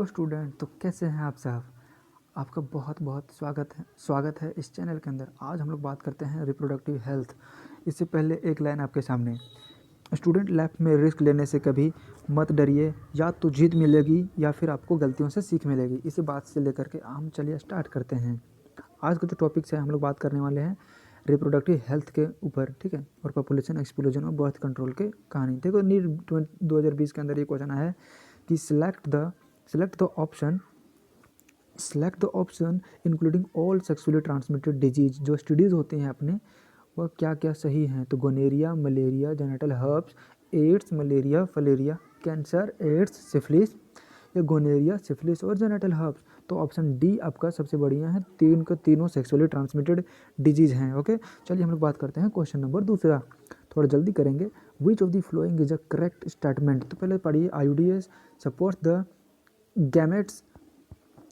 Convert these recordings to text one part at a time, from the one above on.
Hello student, तो कैसे हैं आप साहब। आपका बहुत बहुत स्वागत है इस चैनल के अंदर। आज हम लोग बात करते हैं रिप्रोडक्टिव हेल्थ। इससे पहले एक लाइन आपके सामने, स्टूडेंट लाइफ में रिस्क लेने से कभी मत डरिए, या तो जीत मिलेगी या फिर आपको गलतियों से सीख मिलेगी। इसी बात से लेकर के हम चलिए स्टार्ट करते हैं। आज का जो टॉपिक्स है हम लोग बात करने वाले हैं रिप्रोडक्टिव हेल्थ के ऊपर, ठीक है, और पॉपुलेशन एक्सप्लोजन और बर्थ कंट्रोल के कहानी। देखो नीट 2020 के अंदर ये क्वेश्चन आया है कि select the option including all sexually transmitted disease. जो स्टडीज़ होती हैं अपने, वह क्या क्या सही हैं। तो gonorrhoea, malaria, genital herpes, AIDS, malaria, filaria, cancer, AIDS, syphilis, या गोनेरिया, सिफिलिस और जेनेटल हर्ब्स। तो ऑप्शन डी आपका सबसे बढ़िया है। तीन का तीनों सेक्सुअली ट्रांसमिटेड डिजीज़ हैं। ओके, चलिए हम लोग बात करते हैं क्वेश्चन नंबर दूसरा। थोड़ा जल्दी करेंगे। विच of the flowing is a correct statement. तो पहले पढ़िए, आईयूडीएस support the gametes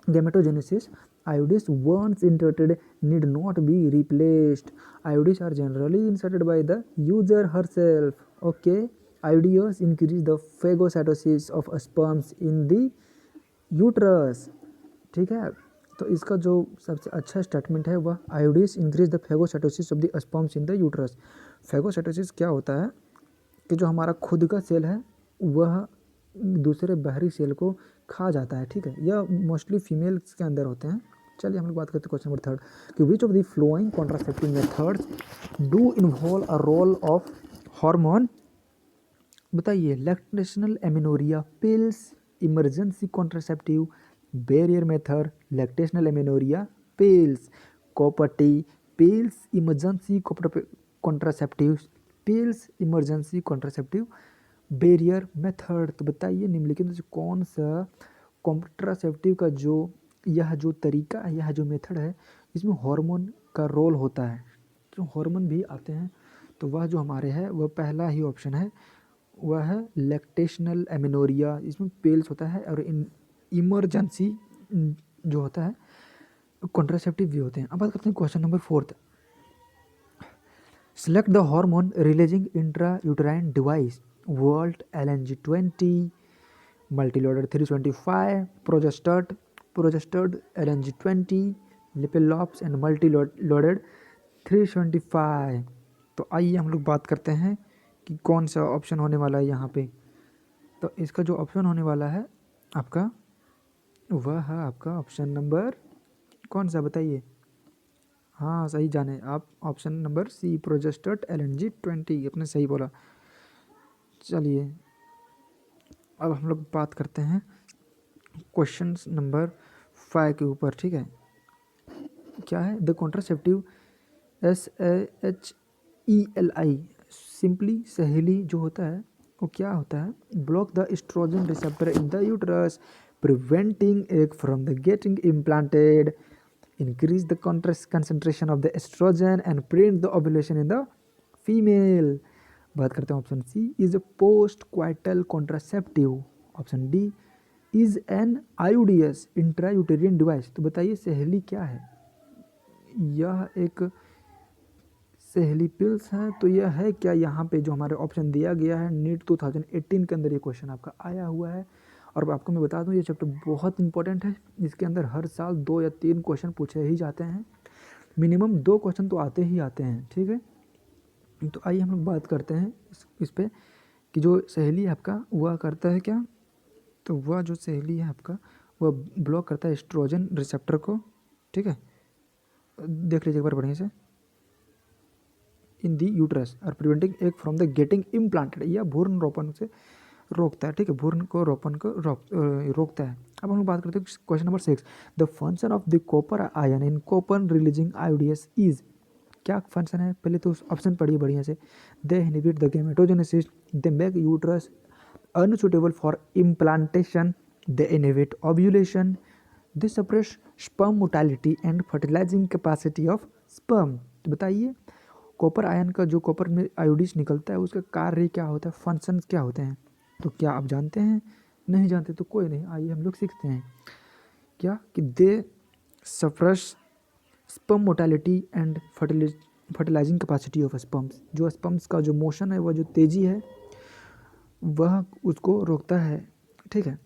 gametogenesis. IUDs once inserted need not be replaced. IUDs are generally inserted by the user herself. Okay, IUDs increase the phagocytosis of sperms in the uterus. ठीक है, तो इसका जो सबसे अच्छा स्टेटमेंट है वह IUDs increase the phagocytosis of the sperms in the uterus. Phagocytosis क्या होता है कि जो हमारा खुद का सेल है वह दूसरे बाहरी सेल को खा जाता है। ठीक है, यह मोस्टली फीमेल्स के अंदर होते हैं। चलिए हम लोग बात करते हैं क्वेश्चन नंबर थर्ड कि which of the flowing contraceptive methods do involve a role of hormone. बताइए, lactational amenorrhea pills, emergency contraceptive, barrier method, lactational amenorrhea pills, copper T pills, emergency contraceptive pills, emergency contraceptive, barrier method. तो बताइए निम्नलिखित में से कौन सा contraceptive का यह जो तरीका है, यह जो मेथड है, इसमें हार्मोन का रोल होता है। तो हार्मोन भी आते हैं, तो वह जो हमारे है वह पहला ही ऑप्शन है, वह है लैक्टेशनल एमिनोरिया। इसमें पेल्स होता है और इमरजेंसी जो होता है कॉन्ट्रासेप्टिव भी होते हैं। अब बात करते हैं question number fourth. Select the hormone releasing intra uterine device. वर्ल्ट LNG-20, multiloaded 325, progesterone LNG-20, Lippes loops and multiloaded 325। तो आइए हम लोग बात करते हैं कि कौन सा ऑप्शन होने वाला है यहाँ पे। तो इसका जो ऑप्शन होने वाला है आपका, वह है आपका ऑप्शन नंबर कौन सा, बताइए। हाँ, सही जाने आप, ऑप्शन नंबर सी, प्रोजेस्टेड LNG-20, आपने सही बोला। चलिए अब हम लोग बात करते हैं क्वेश्चन नंबर 5 के ऊपर। ठीक है, क्या है, द कॉन्ट्रासेप्टिव SAHELI सिंपली सहेली जो होता है वो क्या होता है, block the oestrogen receptor in the uterus, preventing egg from the getting implanted, increase the concentration of the estrogen and prevent the ovulation in the female। बात करते हैं option C, is a post coital contraceptive. Option D is an IUDs intrauterine device. तो बताइए सहेली क्या है। यह एक सहेली पिल्स है। तो यह है क्या, यहाँ पे जो हमारे ऑप्शन दिया गया है नीट 2018 के अंदर ये क्वेश्चन आपका आया हुआ है। और आपको मैं बता दूं ये चैप्टर बहुत इंपॉर्टेंट है। इसके अंदर हर साल 2 या 3 क्वेश्चन पूछे ही जाते हैं, मिनिमम 2 क्वेश्चन तो आते ही आते हैं। ठीक है, तो आइए हम लोग बात करते हैं इस पे कि जो सहेली है आपका वह करता है क्या। तो वह जो सहेली है आपका वह ब्लॉक करता है एस्ट्रोजन रिसेप्टर को। ठीक है, देख लीजिए एक बार बढ़िया से, इन दी यूट्रस और preventing egg from the getting implanted, या भ्रूण रोपण से रोकता है। ठीक है, भ्रूण को रोपण को रोकता है। अब हम लोग बात करते हैं question number 6, the function of the copper ion in copper releasing IUDs is. क्या फंक्शन है, पहले तो ऑप्शन पढ़िए बढ़िया से। They inhibit the gametogenesis, they make uterus unsuitable for implantation, they inhibit ovulation, they suppress sperm motility and fertilizing capacity of sperm. तो बताइए कॉपर आयन का, जो कॉपर में IUDs निकलता है उसका कार्य क्या होता है, फंक्शंस क्या होते हैं। तो क्या आप जानते हैं, नहीं जानते तो कोई नहीं, आइए हम लोग सीखते हैं। क्या कि they suppress sperm motility and fertilizing capacity of sperms. जो स्पर्म्स का जो मोशन है, वह जो तेज़ी है वह उसको रोकता है। ठीक है,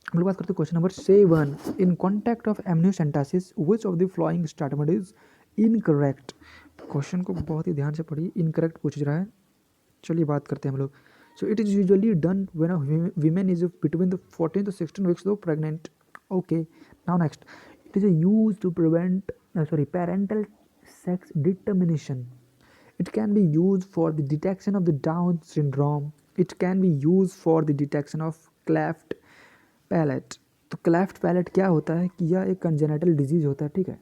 हम लोग बात करते हैं question number 7, in contact of amniocentesis which of the flowing statement is incorrect. Question को बहुत ही ध्यान से पढ़िए, इनकरेक्ट पूछ रहा है। चलिए बात करते हैं हम लोग। So it is usually done when a women is between the 14 to 16 weeks though pregnant. Okay, now next, it is use to prevent parental sex determination. It can be used for the detection of the Down syndrome. It can be used for the detection of cleft palate. तो cleft palate क्या होता है कि यह एक congenital disease होता है, ठीक है।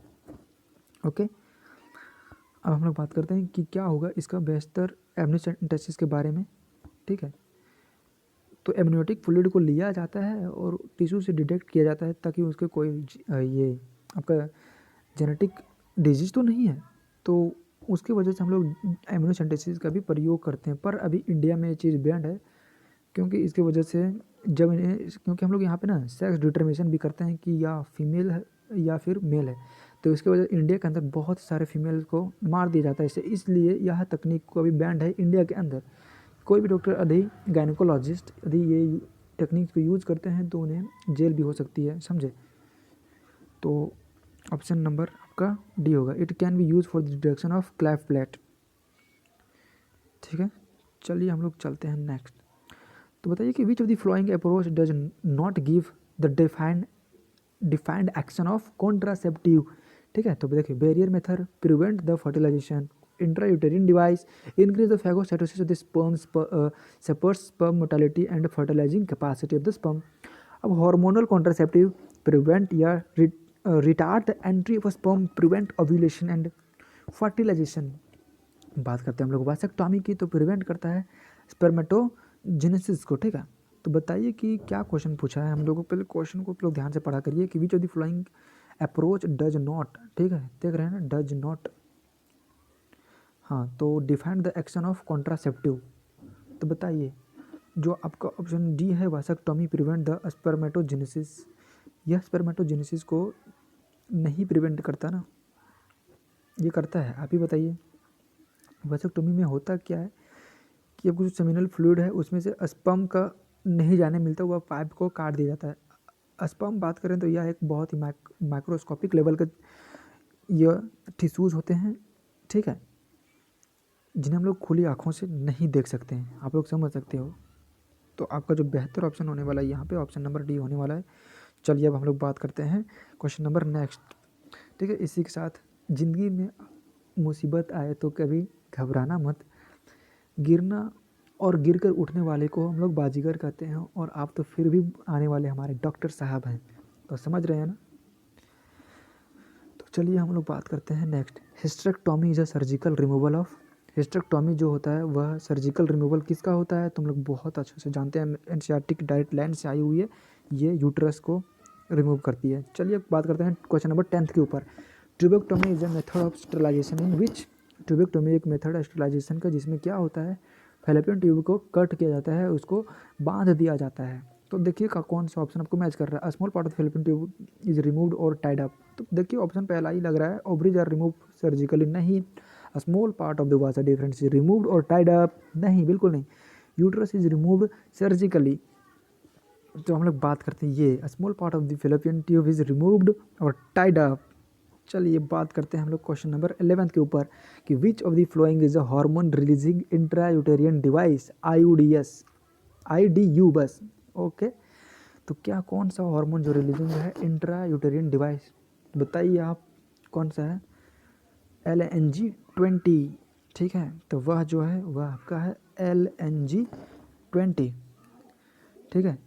ओके, अब हम लोग बात करते हैं कि क्या होगा इसका बेहतर एमनियोसेंटेसिस के बारे में, ठीक है। तो एमनियोटिक फ्लूइड को लिया जाता है और टिश्यू से डिटेक्ट किया जाता है ताकि उसके कोई ये आपका जेनेटिक डिजीज तो नहीं है, तो उसकी वजह से हम लोग एमनियोसेंटेसिस का भी प्रयोग करते हैं। पर अभी इंडिया में ये चीज़ बैंड है, क्योंकि इसकी वजह से जब इन्हें, क्योंकि हम लोग यहाँ पे ना सेक्स डिटर्मिनेशन भी करते हैं कि या फीमेल है या फिर मेल है, तो इसकी वजह से इंडिया के अंदर बहुत सारे फीमेल को मार दिया जाता है इससे, इसलिए यह तकनीक को अभी बैंड है इंडिया के अंदर। कोई भी डॉक्टर यदि गायनोकोलॉजिस्ट यदि ये टेक्निक को यूज़ करते हैं तो उन्हें जेल भी हो सकती है, समझे। तो ऑप्शन नंबर आपका डी होगा, it can be use for the detection of cleft plate, ठीक है। चलिए हम लोग चलते हैं नेक्स्ट। तो बताइए कि which of the flowing approach does not give the defined action of contraceptive, ठीक है। तो देखिए, barrier method prevent the fertilization, intrauterine device increase the phagocytosis of the sperm, suppress sperm motility and fertilizing capacity of the sperm. अब hormonal contraceptive prevent या retard the entry of sperm, prevent ovulation and fertilization. बात करते हैं हम लोग वासेक्टॉमी की, तो prevent करता है स्पर्मेटोजेनेसिस को, ठीक है। तो बताइए कि क्या क्वेश्चन पूछा है हम लोगों को। पहले क्वेश्चन को लोग ध्यान से पढ़ा करिए कि which of the flowing approach does not, ठीक है, देख रहे हैं ना, डज नॉट। हाँ, तो defined the action of contraceptive. तो बताइए, जो आपका ऑप्शन डी है वासेक्टॉमी प्रिवेंट द स्पर्मेटोजेनेसिस, यह स्पर्मेटोजेनेसिस को नहीं प्रिवेंट करता ना, ये करता है, आप ही बताइए। वासेक्टोमी में होता क्या है कि अब जो सेमिनल फ्लूइड है उसमें से स्पर्म का नहीं जाने मिलता, हुआ पाइप को काट दिया जाता है। स्पर्म बात करें तो यह एक बहुत ही माइक्रोस्कोपिक लेवल का यह टिश्यूज़ होते हैं, ठीक है, जिन्हें हम लोग खुली आँखों से नहीं देख सकते हैं, आप लोग समझ सकते हो। तो आपका जो बेहतर ऑप्शन होने वाला है यहाँ पे ऑप्शन नंबर डी होने वाला है। चलिए अब हम लोग बात करते हैं क्वेश्चन नंबर नेक्स्ट, ठीक है। इसी के साथ ज़िंदगी में मुसीबत आए तो कभी घबराना मत, गिरना और गिर कर उठने वाले को हम लोग बाजीगर कहते हैं, और आप तो फिर भी आने वाले हमारे डॉक्टर साहब हैं, तो समझ रहे हैं ना। तो चलिए हम लोग बात करते हैं next, hysterectomy is a surgical removal of. Hysterectomy जो होता है वह सर्जिकल रिमूवल किसका होता है, तुम लोग बहुत अच्छे से जानते हैं, एनसीईआरटी की डायरेक्ट लाइन से आई हुई है, ये यूट्रस को रिमूव करती है। चलिए बात करते हैं क्वेश्चन नंबर 10 के ऊपर। Tubectomy is a method of sterilisation in which, tubectomy एक मेथड है स्टरलाइजेशन का जिसमें क्या होता है, फैलोपियन ट्यूब को कट किया जाता है, उसको बांध दिया जाता है। तो देखिए का कौन सा ऑप्शन आपको मैच कर रहा है, small part of fallopian tube is removed और टाइड अप। तो देखिए ऑप्शन पहला ही लग रहा है, ओवरीज आर रिमूव सर्जिकली, नहीं। Small part of the Vasa difference is removed और टाइड अप, नहीं, बिल्कुल नहीं। Uterus is removed surgically. तो हम लोग बात करते हैं ये small part of the fallopian tube is removed और टाइड अप। चलिए बात करते हैं हम लोग क्वेश्चन नंबर 11 के ऊपर कि which of the flowing is a hormone releasing intrauterine device, IUDs, IDU बस, ओके। तो क्या कौन सा हार्मोन जो रिलीजिंग है इंट्रायूटेरियन डिवाइस, बताइए आप कौन सा है। LNG-20, ठीक है, तो वह जो है वह आपका है LNG-20, ठीक है,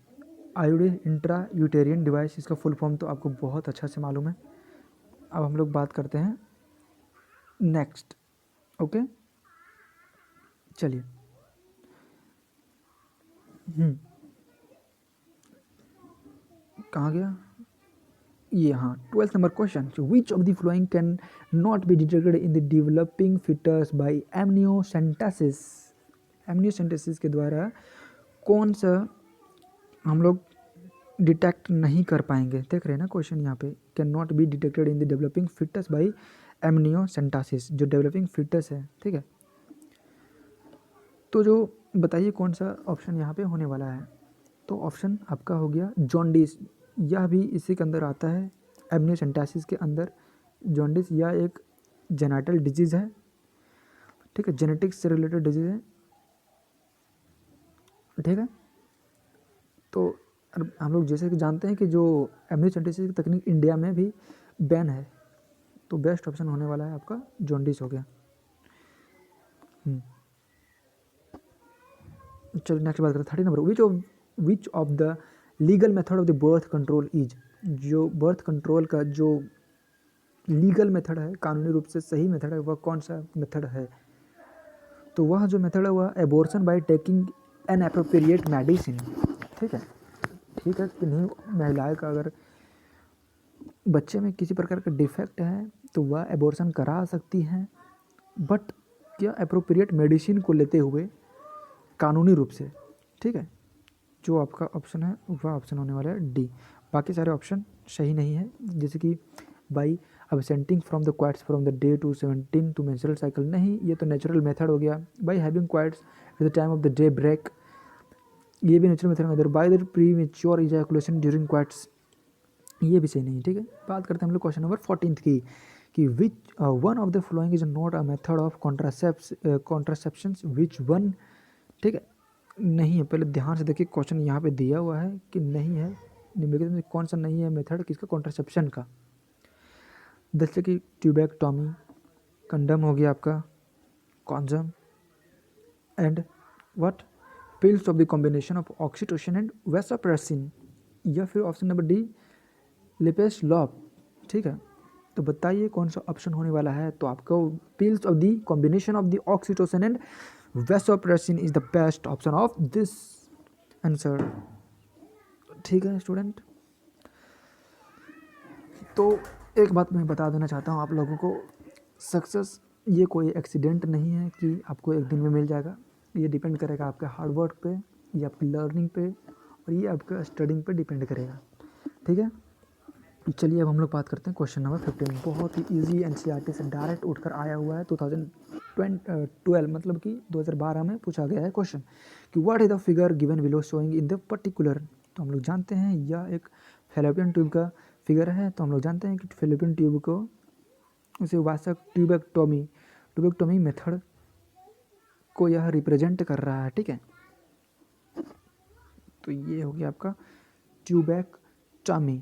आयोडीन इंट्रा यूटेरियन डिवाइस, इसका फुल फॉर्म तो आपको बहुत अच्छा से मालूम है। अब हम लोग बात करते हैं नेक्स्ट, ओके। चलिए कहाँ गया ये, हाँ, 12th number question, which of the following can not be detected in the developing foetus by amniocentesis. Amniocentesis के द्वारा कौन सा हम लोग डिटेक्ट नहीं कर पाएंगे, देख रहे हैं ना क्वेश्चन यहाँ पे, can not be detected in the developing foetus by amniocentesis, जो डेवलपिंग फिटस है, ठीक है। तो जो बताइए कौन सा ऑप्शन यहाँ पे होने वाला है। तो ऑप्शन आपका हो गया जॉन्डिस, यह भी इसी के अंदर आता है, एमनियोसेंटेसिस के अंदर। जॉन्डिस यह एक जेनेटल डिजीज़ है, ठीक है, जेनेटिक्स से रिलेटेड डिजीज़ है, ठीक है। तो हम लोग जैसे कि जानते हैं कि जो एमनियोसेंटेसिस की तकनीक इंडिया में भी बैन है, तो बेस्ट ऑप्शन होने वाला है आपका जॉन्डिस हो गया। चलिए नेक्स्ट बात करते हैं 30 number, which of the legal method of the birth control is. जो बर्थ कंट्रोल का जो लीगल मेथड है, कानूनी रूप से सही मेथड है, वह कौन सा मेथड है? तो वह जो मेथड है वह abortion by taking an appropriate medicine, ठीक है, ठीक है। किन्हीं महिलाएं का अगर बच्चे में किसी प्रकार का डिफेक्ट है तो वह एबॉर्शन करा सकती हैं, बट क्या अप्रोप्रिएट मेडिसिन को लेते हुए कानूनी रूप से, ठीक है। जो आपका ऑप्शन है वह ऑप्शन होने वाला है डी। बाकी सारे ऑप्शन सही नहीं है, जैसे कि by absenting from the coitus from the day to 17 to menstrual cycle, नहीं, ये तो नेचुरल मेथड हो गया। By having coitus at the time of the daybreak, ये भी नेचुरल मेथड में। By the premature ejaculation during coitus, ये भी सही नहीं है, ठीक है। बात करते हैं हम लोग क्वेश्चन नंबर 14 की, कि which one of the following is not a method of contraception, which one, ठीक है, नहीं है। पहले ध्यान से देखिए, क्वेश्चन यहाँ पे दिया हुआ है कि नहीं है, निम्नलिखित में कौन सा नहीं है मेथड किसका, कॉन्ट्रासेप्शन का। जैसे कि ट्यूबेक्टोमी, कंडम हो गया आपका, condom, and what, pills of the combination of oxytocin and vasopressin, या फिर option number D lipase lop, ठीक है। तो बताइए कौन सा ऑप्शन होने वाला है? तो आपको pills of the combination of the oxytocin and vasopressin is the best option of this answer, ठीक है स्टूडेंट। तो एक बात मैं बता देना चाहता हूँ आप लोगों को, सक्सेस ये कोई एक्सीडेंट नहीं है कि आपको एक दिन में मिल जाएगा। ये डिपेंड करेगा आपके हार्ड वर्क पे, ये आपकी लर्निंग पे, और ये आपका स्टडिंग पे डिपेंड करेगा, ठीक है। चलिए अब हम लोग बात करते हैं क्वेश्चन नंबर 15। बहुत ही इजी, एनसीईआरटी से डायरेक्ट उठकर आया हुआ है, 2012 मतलब कि 2012 में पूछा गया है क्वेश्चन, कि what is the figure given below showing in the particular. तो हम लोग जानते हैं यह एक फैलोपियन ट्यूब का फिगर है। तो हम लोग जानते हैं कि फैलोपियन ट्यूब को उसे वास्तव ट्यूबेक्टोमी मेथड को यह रिप्रेजेंट कर रहा है, ठीक है। तो ये हो गया आपका ट्यूबेक्टोमी।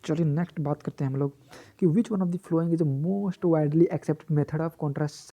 चलिए नेक्स्ट बात करते हैं हम लोग, कि which one of the flowing is the most widely accepted method of